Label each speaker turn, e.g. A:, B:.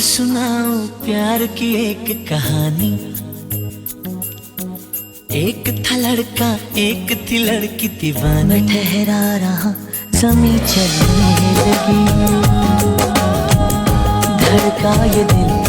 A: सुनाओ प्यार की एक कहानी। एक था लड़का एक थी लड़की दीवानी।
B: मैं ठहरा रहा ज़मीं चलने लगी, धड़का ये दिल